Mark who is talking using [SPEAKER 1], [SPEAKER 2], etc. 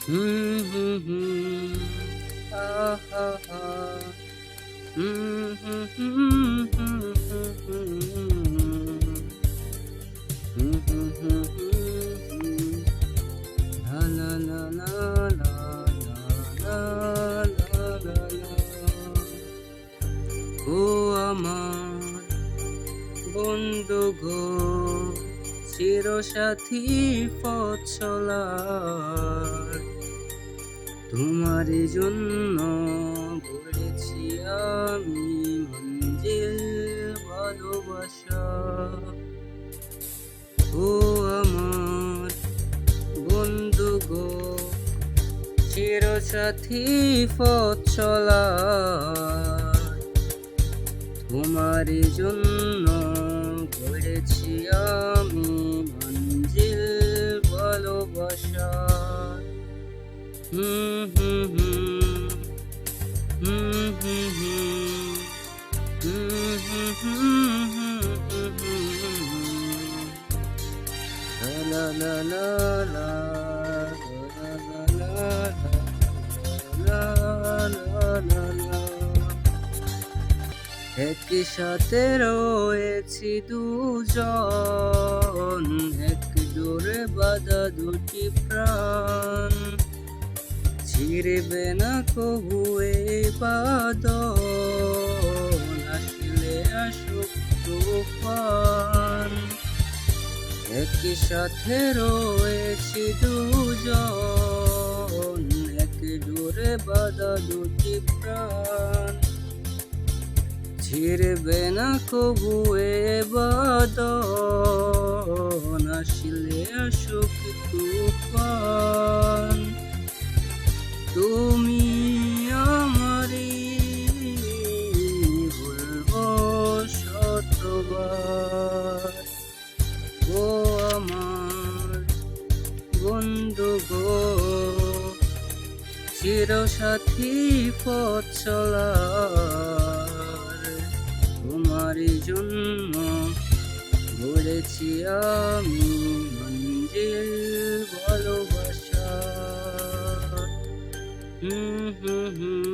[SPEAKER 1] হুম, হুম, হুম। আহা! হুম, হুম, হুম, হুম, হুম, হুম। হুম, হুম, হুম, হুম, হুম। লা, লা, লা, লা, লা, লা, লা, লা, লা। ও আমার বন্ধু গো, চিরসাথী পথ চলার, তোমারই জন্য গড়েছি আমি মঞ্জিল ভালোবাসা। ও আমার বন্ধু গো, চিরসাথী পথ চলার, তোমারই জন্য গড়েছি আমি মঞ্জিল ভালোবাসা। হুম, হুম, হুম, হুম, হুম, হুম, হুম, হুম, হুম, হুম, হুম, হুম। লা, লা, লা, লা, লা, লা, লা, লা, লা, লা, লা। একই সাথে রয়েছি দুজন, এক ডোরে বাঁধা দুটি প্রাণ, ছিড়বে না কবু এই বাঁধন, আসলে আসুক তুফান। একই সাথে রয়েছি দুজন, এক ডোরে বাঁধা দুটি প্রাণ, ছিড়বে না কবু এ বাঁধন, আসলে আসুক তুফান। তুমি আমারই বলবো শতবার, ও আমার বন্ধু গো, চিরসাথী পথ চলার, তোমারই জন্য গড়েছি আমি মঞ্জিল ভালোবাসা। হুম, হুম, হুম।